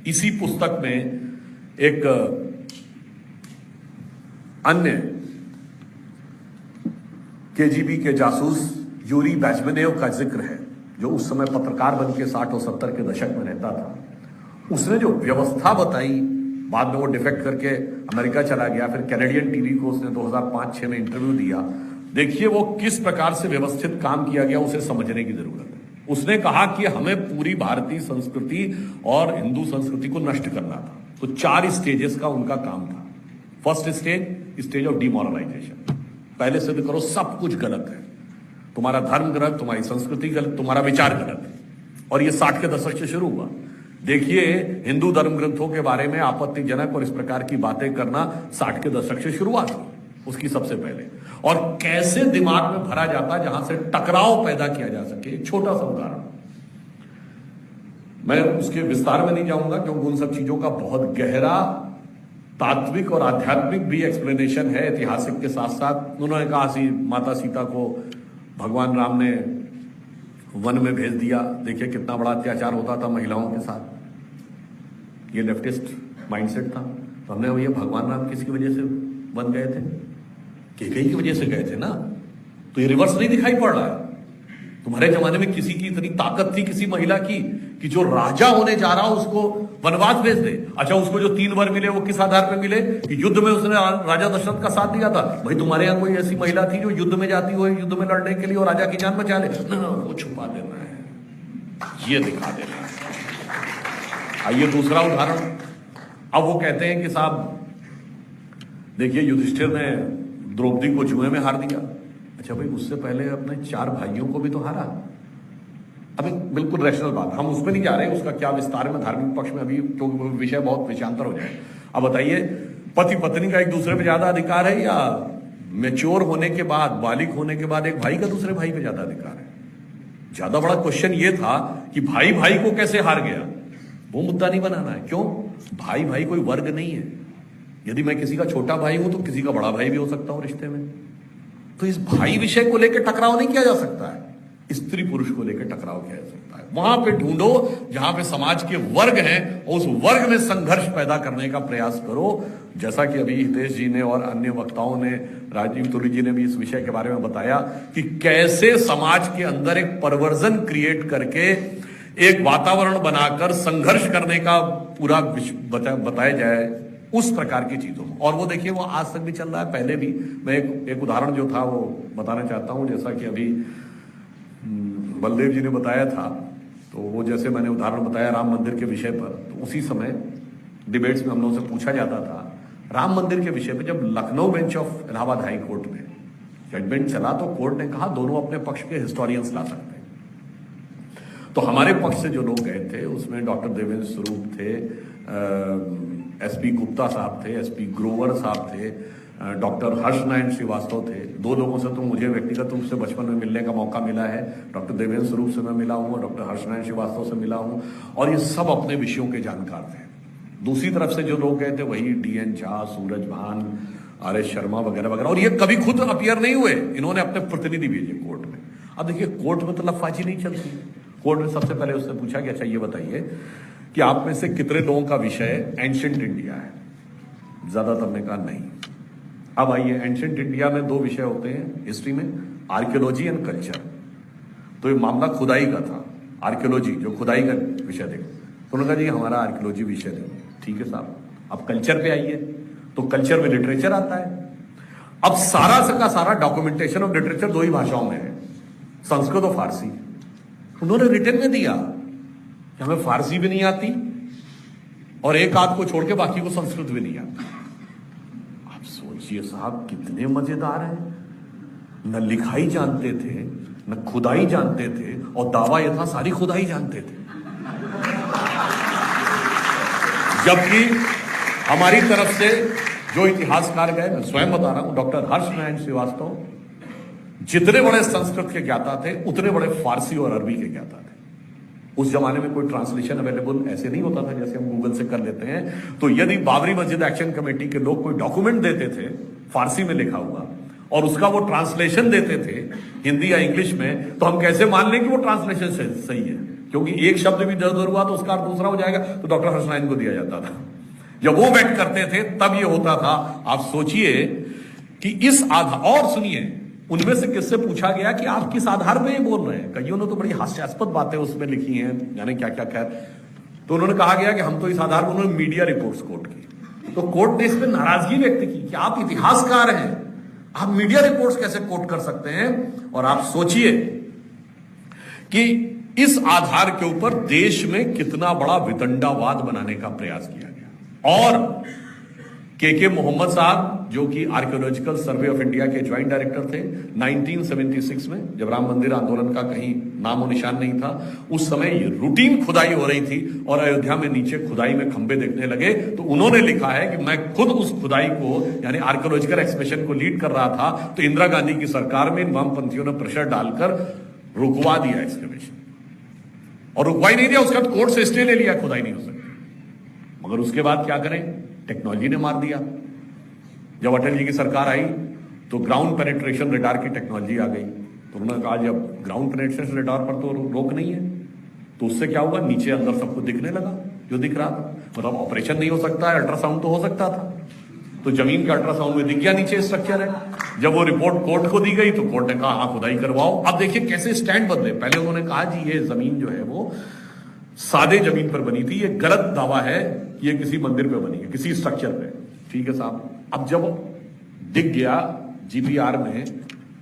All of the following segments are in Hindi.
इसी पुस्तक में एक अन्य केजीबी के जासूस यूरी बैजमेनेव का जिक्र है, जो उस समय पत्रकार बन के 60 और 70 के दशक में रहता था। उसने जो व्यवस्था बताई, बाद में वो डिफेक्ट करके अमेरिका चला गया, फिर कैनेडियन टीवी को उसने 2005-6 में इंटरव्यू दिया। देखिए वो किस प्रकार से व्यवस्थित काम किया गया, उसे समझने की जरूरत है। उसने कहा कि हमें पूरी भारतीय संस्कृति और हिंदू संस्कृति को नष्ट करना था। तो 4 स्टेजेस का उनका काम था। First stage of demoralisation. पहले सिद्ध करो सब कुछ गलत है, तुम्हारा धर्म गलत, तुम्हारी संस्कृति गलत, तुम्हारा विचार गलत है। और ये 60 के दशक से शुरू हुआ। देखिए हिंदू धर्म ग्रंथों के बारे में आपत्तिजनक और इस प्रकार की बातें करना 60 के दशक से शुरुआत हुई उसकी सबसे पहले। और कैसे दिमाग में भरा जाता जहां से टकराव पैदा किया जा सके। एक छोटा सा उदाहरण, मैं उसके विस्तार में नहीं जाऊंगा क्योंकि उन सब चीजों का बहुत गहरा तात्विक और आध्यात्मिक भी एक्सप्लेनेशन है, ऐतिहासिक के साथ साथ। उन्होंने कहा माता सीता को भगवान राम ने वन में भेज दिया। देखिए कितना बड़ा अत्याचार होता था महिलाओं के साथ। ये लेफ्टिस्ट माइंडसेट था। तो हमने ये भगवान राम किसकी वजह से वन गए थे? कैकेयी की वजह से गए थे ना। तो ये रिवर्स नहीं दिखाई पड़ रहा है। तुम्हारे जमाने में किसी की इतनी ताकत थी किसी महिला की कि जो राजा होने जा रहा उसको वनवास भेज दे। अच्छा, उसको जो 3 वर मिले वो किस आधार पर मिले? कि युद्ध में उसने राजा दशरथ का साथ दिया था। भाई तुम्हारे यहां कोई ऐसी महिला थी जो युद्ध में जाती हो, युद्ध में लड़ने के लिए और राजा की जान बचा ले? ना, वो छुपा देना है, ये दिखा देना है। आइए दूसरा उदाहरण। अब वो कहते हैं कि साहब देखिए युधिष्ठिर ने द्रौपदी को जुए में हार दिया। अच्छा भाई, उससे पहले अपने 4 भाइयों को भी तो हारा। अभी बिल्कुल रैशनल बात, हम उसमें नहीं जा रहे, उसका क्या विस्तार में धार्मिक पक्ष में अभी, क्योंकि विषय बहुत विषयांतर हो जाए। अब बताइए, पति पत्नी का एक दूसरे पे ज्यादा अधिकार है या मैच्योर होने के बाद, बालिग होने के बाद एक भाई का दूसरे भाई पे ज्यादा अधिकार है? ज्यादा बड़ा क्वेश्चन ये था कि भाई भाई को कैसे हार गया, वो मुद्दा नहीं बनाना है। क्यों? भाई भाई कोई वर्ग नहीं है। यदि मैं किसी का छोटा भाई हूं तो किसी का बड़ा भाई भी हो सकता हूं रिश्ते में। तो इस भाई विषय को लेकर टकराव नहीं किया जा सकता है, स्त्री पुरुष को लेकर टकराव किया जा सकता है। वहां पे ढूंढो जहां पे समाज के वर्ग हैं, उस वर्ग में संघर्ष पैदा करने का प्रयास करो। जैसा कि अभी हितेश जी ने और अन्य वक्ताओं ने, राजीव तुली जी ने भी इस विषय के बारे में बताया कि कैसे समाज के अंदर एक परवर्जन क्रिएट करके एक वातावरण बनाकर संघर्ष करने का पूरा बताया जाए उस प्रकार की चीजों में। और वो देखिए वो आज तक भी चल रहा है। पहले भी मैं एक उदाहरण जो था वो बताना चाहता हूं। जैसा कि अभी बलदेव जी ने बताया था, तो वो जैसे मैंने उदाहरण बताया राम मंदिर के विषय पर, तो उसी समय डिबेट्स में हम लोगों से पूछा जाता था राम मंदिर के विषय पर। जब Lucknow bench of Allahabad high court में जजमेंट चला तो कोर्ट ने कहा दोनों अपने पक्ष के हिस्टोरियंस ला सकते हैं। तो हमारे पक्ष से जो लोग गए थे उसमें डॉक्टर देवेंद्र स्वरूप थे, एसपी गुप्ता साहब थे, एसपी ग्रोवर साहब थे, डॉक्टर हर्षनारायण श्रीवास्तव थे। 2 लोगों से तो मुझे व्यक्तिगत रूप से बचपन में मिलने का मौका मिला है। डॉक्टर देवेंद्र स्वरूप से मैं मिला हूं, डॉक्टर हर्षनारायण श्रीवास्तव से मिला हूं, और ये सब अपने विषयों के जानकार थे। दूसरी तरफ से जो लोग गए थे वही DN झा, सूरज भान, RS शर्मा वगैरह वगैरह। और ये कभी खुद अपीयर नहीं हुए, इन्होंने अपने प्रतिनिधि भेजे कोर्ट में। अब देखिए कोर्ट में तो लफाजी नहीं चलती। कोर्ट में सबसे पहले उसने पूछा कि अच्छा ये बताइए कि आप में से कितने लोगों का विषय एंशिएंट इंडिया है? ज्यादातर ने कहा नहीं। अब आइए, एंशिएंट इंडिया में 2 विषय होते हैं हिस्ट्री में, आर्कियोलॉजी एंड कल्चर। तो ये मामला खुदाई का था, आर्कियोलॉजी जो खुदाई का विषय देखो। तो उन्होंने कहा जी हमारा आर्कियोलॉजी विषय देखो। ठीक है साहब, अब कल्चर पे आइए, तो कल्चर में लिटरेचर आता है। अब सारा का सारा डॉक्यूमेंटेशन ऑफ लिटरेचर 2 ही भाषाओं में है, संस्कृत और फारसी। उन्होंने रिटर्न में दिया कि हमें फारसी भी नहीं आती और एक आध को छोड़ के बाकी को संस्कृत भी नहीं आती। आप सोचिए साहब कितने मजेदार है। न लिखाई जानते थे, न खुदाई जानते थे, और दावा यह था सारी खुदाई जानते थे। जबकि हमारी तरफ से जो इतिहासकार गए, मैं स्वयं बता रहा हूं, डॉक्टर हर्षनारायण श्रीवास्तव जितने बड़े संस्कृत के ज्ञाता थे उतने बड़े फारसी और अरबी के ज्ञाता थे। उस जमाने में कोई ट्रांसलेशन अवेलेबल ऐसे नहीं होता था जैसे हम गूगल से कर लेते हैं। तो यदि बाबरी मस्जिद एक्शन कमेटी के लोग कोई डॉक्यूमेंट देते थे फारसी में लिखा हुआ और उसका वो ट्रांसलेशन देते थे हिंदी या इंग्लिश में, तो हम कैसे मान लें कि वो ट्रांसलेशन सही है? क्योंकि एक शब्द भी इधर उधर हुआ तो उसका अर्थ दूसरा हो जाएगा, तो डॉक्टर हर्षनारायण को दिया जाता था। जब वो बैठ करते थे तब ये होता था। आप सोचिए कि इस आधार, और सुनिए, उनमें से किससे पूछा गया कि आप किस आधार पे ये बोल रहे हैं। कईयों ने तो बड़ी हास्यास्पद बातें उसमें लिखी हैं, यानी क्या क्या। खैर, तो उन्होंने कहा गया कि हम तो इस आधार पर, उन्होंने मीडिया रिपोर्ट्स कोट की, तो कोर्ट ने इस पर नाराजगी व्यक्त की कि आप इतिहासकार हैं, आप मीडिया रिपोर्ट्स कैसे कोट कर सकते हैं। और आप सोचिए कि इस आधार के ऊपर देश में कितना बड़ा वितंडावाद बनाने का प्रयास किया गया। और के मोहम्मद साहब, जो कि आर्कियोलॉजिकल सर्वे ऑफ इंडिया के ज्वाइंट डायरेक्टर थे, 1976 में जब राम मंदिर आंदोलन का कहीं नामो निशान नहीं था, उस समय ये रूटीन खुदाई हो रही थी और अयोध्या में नीचे खुदाई में खंबे देखने लगे, तो उन्होंने लिखा है कि मैं खुद उस खुदाई को, यानी आर्कियोलॉजिकल एक्सपेडिशन को लीड कर रहा था, तो इंदिरा गांधी की सरकार में इन वामपंथियों ने प्रेशर डालकर रुकवा दिया एक्सकवेशन, और रुकवा ही नहीं दिया, उसका कोर्ट से स्टे ले लिया, खुदाई नहीं हो सकती। मगर उसके बाद क्या करें, टेक्नोलॉजी ने मार दिया। जब अटल जी की सरकार आई तो ग्राउंड पेनिट्रेशन रडार की टेक्नोलॉजी आ गई, तो उन्होंने कहा जब ग्राउंड पेनिट्रेशन रडार पर तो रोक नहीं है, तो उससे क्या हुआ, नीचे अंदर सबको दिखने लगा जो दिख रहा था। मतलब ऑपरेशन नहीं हो सकता है, अल्ट्रासाउंड तो हो सकता था, तो जमीन के अल्ट्रासाउंड में दिख गया नीचे स्ट्रक्चर है। जब वो रिपोर्ट कोर्ट को दी गई तो कोर्ट ने कहा हाँ खुदाई करवाओ। अब देखिए कैसे स्टैंड बदले। पहले उन्होंने कहा जी ये जमीन जो है वो सादे जमीन पर बनी थी, ये गलत दावा है, ये किसी मंदिर पे बनी है, किसी स्ट्रक्चर पे। ठीक है साहब, अब जब दिख गया जीपीआर में,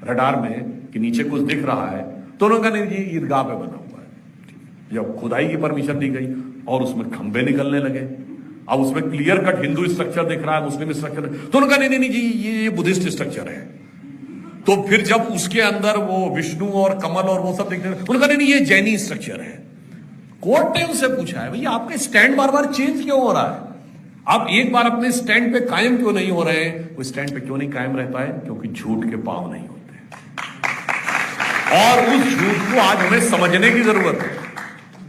रडार में कि नीचे कुछ दिख रहा है, तो उन्होंने कहा नहीं जी ईदगाह पे बना हुआ है। जब खुदाई की परमिशन दी गई और उसमें खंबे निकलने लगे, अब उसमें क्लियर कट हिंदू स्ट्रक्चर दिख रहा है, मुस्लिम स्ट्रक्चर, तो उन्होंने कहा नहीं जी ये बुद्धिस्ट स्ट्रक्चर है। तो फिर जब उसके अंदर वो विष्णु और कमल और वो सब दिखने लगे, उन्होंने कहा नहीं ये जैनी स्ट्रक्चर है। कोर्ट ने उनसे पूछा है भैया आपका स्टैंड बार बार चेंज क्यों हो रहा है, आप एक बार अपने स्टैंड पे कायम क्यों नहीं हो रहे हैं। वो स्टैंड पे क्यों नहीं कायम रहता है, क्योंकि झूठ के पांव नहीं होते, और उस झूठ को आज हमें समझने की जरूरत है,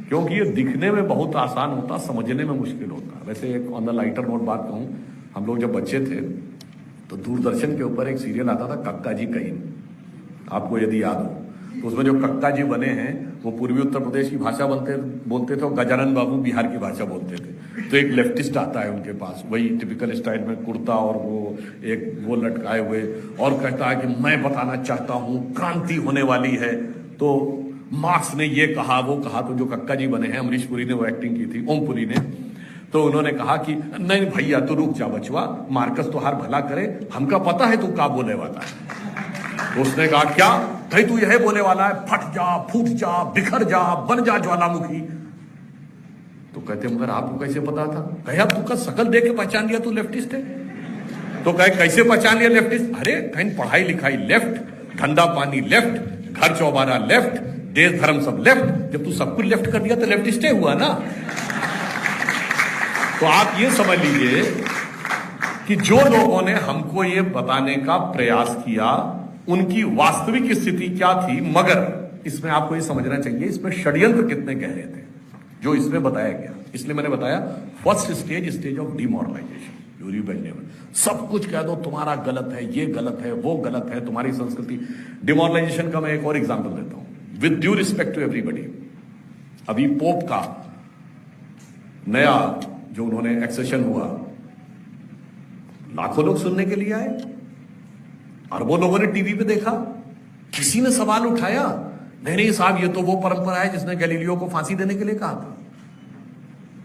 क्योंकि ये दिखने में बहुत आसान होता, समझने में मुश्किल होता। वैसे एक ऑन द लाइटर नोट बात कहूं, हम लोग जब बच्चे थे तो दूरदर्शन के ऊपर एक सीरियल आता था कक्का जी कहीं, आपको यदि याद हो, तो उसमें जो कक्का जी बने हैं वो पूर्वी उत्तर प्रदेश की भाषा बोलते थे, और गजानन बाबू बिहार की भाषा बोलते थे। तो एक लेफ्टिस्ट आता है उनके पास, वही टिपिकल स्टाइल में कुर्ता और वो लटकाए हुए, और कहता है कि मैं बताना चाहता हूं क्रांति होने वाली है, तो मार्क्स ने ये कहा वो कहा। तो जो कक्का जी बने हैं, अमरीश पुरी ने वो एक्टिंग की थी, ओम पुरी ने, तो उन्होंने कहा कि नहीं भैया तू रुक जा बचवा, मार्कस तो हार भला करे, हमका पता है तू क्या बोले वाला है। तो उसने कहा क्या, भाई तू यह बोले वाला है फट जा, फूट जा, बिखर जा, बन जा ज्वालामुखी। तो कहते मगर आपको कैसे पता था। कहे अब तू का शकल देख के पहचान लिया तू लेफ्टिस्ट है। तो कहे कैसे पहचान लिया लेफ्टिस्ट, अरे कहीं पढ़ाई लिखाई लेफ्ट, धंधा पानी लेफ्ट, घर चौबारा लेफ्ट, देश धर्म सब लेफ्ट, जब तू सब कुछ लेफ्ट कर दिया तो लेफ्टिस्ट हुआ ना। तो आप ये समझ लीजिए कि जो लोगों ने हमको ये बताने का प्रयास किया उनकी वास्तविक स्थिति क्या थी, मगर इसमें आपको ये समझना चाहिए इसमें षड्यंत्र कितने गहरे थे जो इसमें बताया गया। इसलिए मैंने बताया first stage of demoralisation, Yuri Benjamin, सब कुछ कह दो तुम्हारा गलत है, ये गलत है, वो गलत है, तुम्हारी संस्कृति। डिमोरलाइजेशन का मैं एक और एग्जांपल देता हूं with due respect to everybody. अभी पोप का नया जो उन्होंने एक्सेशन हुआ, लाखों लोग सुनने के लिए आए, अरबों लोगों ने टीवी पे देखा, किसी ने सवाल उठाया नहीं साहब ये तो वो परंपरा है जिसने गैलीलियो को फांसी देने के लिए कहा था,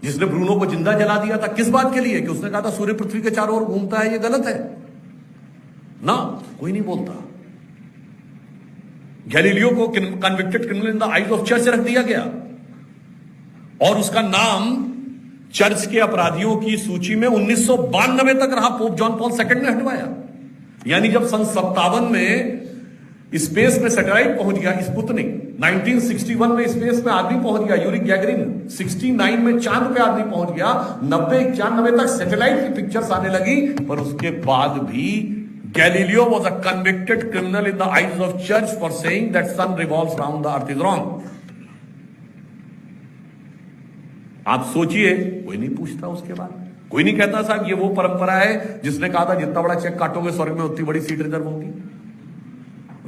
जिसने ब्रूनो को जिंदा जला दिया था। किस बात के लिए, कि उसने कहा था सूर्य पृथ्वी के चारों ओर घूमता है, ये गलत है ना, कोई नहीं बोलता। गैलीलियो को convicted criminal in the eyes of church रख दिया गया और उसका नाम चर्च के अपराधियों की सूची में 1992 तक रहा। पोप जॉन पॉल सेकंड ने हटवाया। यानी जब सन 57 में स्पेस में सैटेलाइट पहुंच गया स्पुतनिक, 1961 में स्पेस में आदमी पहुंच गया यूरी गैगरिन, 69 में चांद पे आदमी पहुंच गया, 90-91 तक सैटेलाइट की पिक्चर्स आने लगी, पर उसके बाद भी Galileo was a convicted criminal in the eyes of church for saying that sun revolves around the earth is wrong. आप सोचिए, कोई नहीं पूछता उसके बाद, कोई नहीं कहता साहब ये वो परंपरा है जिसने कहा था जितना बड़ा चेक काटोगे स्वर्ग में उतनी बड़ी सीट रिजर्व होगी।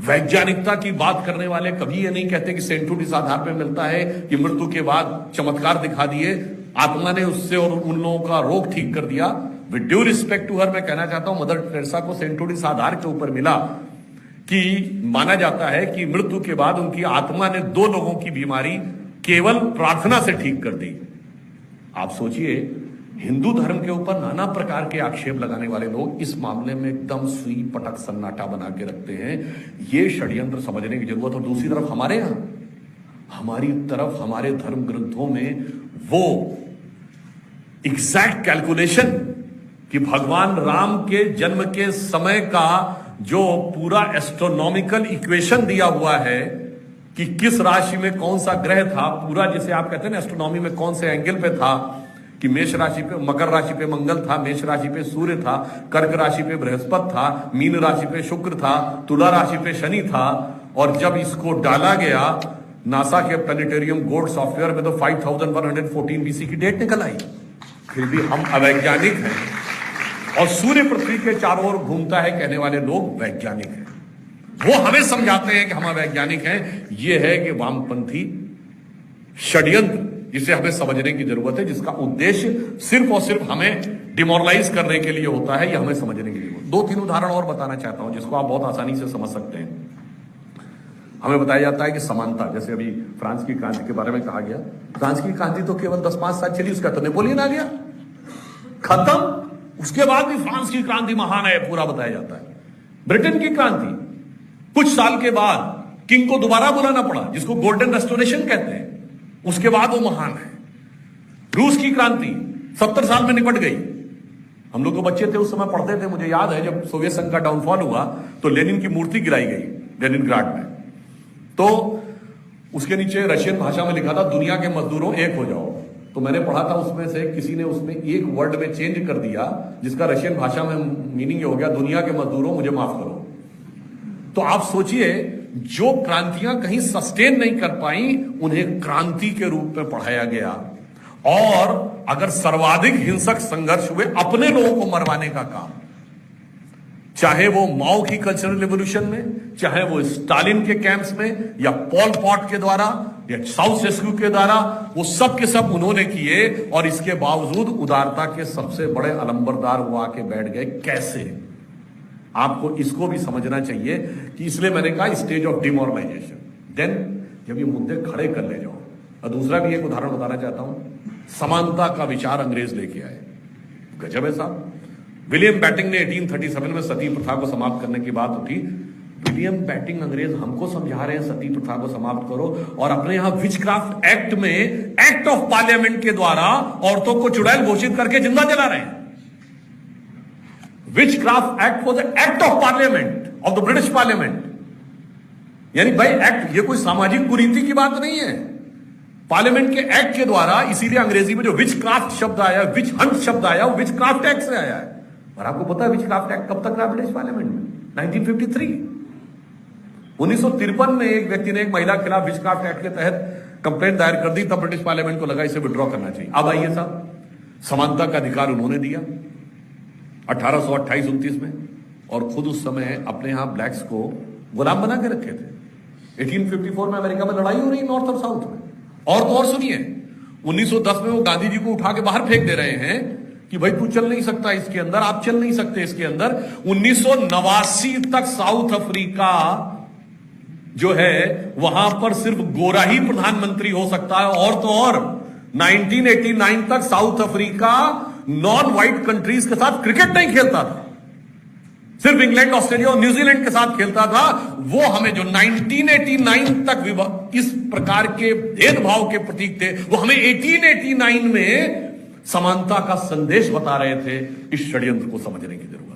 वैज्ञानिकता की बात करने वाले कभी ये नहीं कहते कि सेंटुड इस आधार पर मिलता है कि मृत्यु के बाद चमत्कार दिखा दिए, आत्मा ने उससे और उन लोगों का रोग ठीक कर दिया। With due respect to her, मैं कहना चाहता हूं मदर टेरेसा को सेंटुड इस आधार के ऊपर मिला कि माना जाता है कि मृत्यु के बाद उनकी आत्मा ने 2 लोगों की बीमारी केवल प्रार्थना से ठीक कर दी। आप सोचिए, हिंदू धर्म के ऊपर नाना प्रकार के आक्षेप लगाने वाले लोग इस मामले में एकदम सुई पटक सन्नाटा बना के रखते हैं। ये षड्यंत्र समझने की जरूरत। और दूसरी तरफ हमारे यहां, हमारी तरफ हमारे धर्म ग्रंथों में वो एग्जैक्ट कैलकुलेशन कि भगवान राम के जन्म के समय का जो पूरा एस्ट्रोनॉमिकल इक्वेशन दिया हुआ है कि किस राशि में कौन सा ग्रह था, पूरा जिसे आप कहते हैं ना एस्ट्रोनॉमी में कौन से एंगल पे था, कि मेष राशि पे, मकर राशि पे मंगल था, मेष राशि पे सूर्य था, कर्क राशि पे बृहस्पति था, मीन राशि पे शुक्र था, तुला राशि पे शनि था। और जब इसको डाला गया नासा के प्लेनेटेरियम गोल्ड सॉफ्टवेयर में तो 5114 बीसी की डेट निकल आई। फिर भी हम अवैज्ञानिक हैं और सूर्य पृथ्वी के चारों ओर घूमता है कहने वाले लोग वैज्ञानिक हैं। वो हमें समझाते हैं कि हम वैज्ञानिक हैं। यह है कि वामपंथी षड्यंत्र जिसे हमें समझने की जरूरत है, जिसका उद्देश्य सिर्फ और सिर्फ हमें डिमोरलाइज करने के लिए होता है। यह हमें समझने के लिए 2-3 उदाहरण और बताना चाहता हूं जिसको आप बहुत आसानी से समझ सकते हैं। हमें बताया जाता है कि समानता, जैसे अभी फ्रांस की क्रांति के बारे में कहा गया, फ्रांस की क्रांति तो केवल 10-5 साल चली, उसका तो नेपोलियन आ गया, खत्म। उसके बाद भी फ्रांस की क्रांति महान है पूरा बताया जाता है। ब्रिटेन की क्रांति कुछ साल के बाद किंग को दोबारा बुलाना पड़ा, जिसको गोल्डन रेस्टोरेशन कहते हैं, उसके बाद वो महान है। रूस की क्रांति 70 साल में निपट गई। हम लोग तो बच्चे थे उस समय, पढ़ते थे, मुझे याद है जब सोवियत संघ का डाउनफॉल हुआ तो लेनिन की मूर्ति गिराई गई लेनिनग्राड में, तो उसके नीचे रशियन भाषा में लिखा था दुनिया के मजदूरों एक हो जाओ। तो मैंने पढ़ा था उसमें से किसी ने उसमें एक वर्ड में चेंज कर दिया जिसका रशियन भाषा में मीनिंग हो गया दुनिया के मजदूरों मुझे माफ करो। तो आप सोचिए, जो क्रांतियां कहीं सस्टेन नहीं कर पाई उन्हें क्रांति के रूप में पढ़ाया गया। और अगर सर्वाधिक हिंसक संघर्ष हुए अपने लोगों को मरवाने का काम, चाहे वो माओ की कल्चरल रिवॉल्यूशन में, चाहे वो स्टालिन के कैंप्स में, या पॉल पॉट के द्वारा, या साउसेस्कू के द्वारा, वो सब के सब उन्होंने किए। और इसके बावजूद उदारता के सबसे बड़े अलंबरदार वो आके बैठ गए। कैसे? आपको इसको भी समझना चाहिए कि इसलिए मैंने कहा स्टेज ऑफ डिमोरलाइजेशन। देन जब ये मुद्दे खड़े कर ले जाओ। और दूसरा भी एक उदाहरण बताना चाहता हूं, समानता का विचार अंग्रेज लेके आए, गजब है साहब। विलियम बैटिंग ने 1837 में सती प्रथा को समाप्त करने की बात उठी। विलियम बैटिंग अंग्रेज हमको समझा रहे हैं सती प्रथा को समाप्त करो, और अपने यहां विचक्राफ्ट एक्ट में एक्ट ऑफ पार्लियामेंट के द्वारा औरतों को चुड़ैल घोषित करके जिंदा जला रहे हैं। Witchcraft act was the act of parliament of the British parliament. यानी भाई एक्ट, ये कोई सामाजिक कुरीति की बात नहीं है, पार्लियामेंट के एक्ट के द्वारा। इसीलिए अंग्रेजी में जो विचक्राफ्ट शब्द आया, विच हंट शब्द आया, वो विचक्राफ्ट एक्ट से आया है। और आपको पता है विचक्राफ्ट एक्ट कब तक रहा ब्रिटिश पार्लियामेंट में? 1953। 1953 में एक व्यक्ति ने एक महिला के खिलाफ विचक्राफ्ट एक्ट के तहत कंप्लेंट दायर कर दी, तब ब्रिटिश पार्लियामेंट को लगा इसे विड्रॉ करना चाहिए। अब आइए साहब, समानता का अधिकार उन्होंने दिया 1828-29 में, और खुद उस समय अपने यहां ब्लैक्स को गुलाम बना के रखे थे। 1854 में अमेरिका में लड़ाई हो रही नॉर्थ और साउथ में। और तो और सुनिए, 1910 में वो गांधी जी को उठा के बाहर फेंक दे रहे हैं कि भाई तू चल नहीं सकता इसके अंदर, आप चल नहीं सकते इसके अंदर। 1989 तक साउथ अफ्रीका जो है वहां पर सिर्फ गोरा ही प्रधानमंत्री हो सकता है। और तो और 1989 तक south Africa non white countries के साथ क्रिकेट नहीं खेलता था, सिर्फ इंग्लैंड, ऑस्ट्रेलिया और न्यूजीलैंड के साथ खेलता था। वो हमें जो 1989 तक इस प्रकार के भेदभाव के प्रतीक थे, वो हमें 1889 में समानता का संदेश बता रहे थे। इस षड्यंत्र को समझने की जरूरत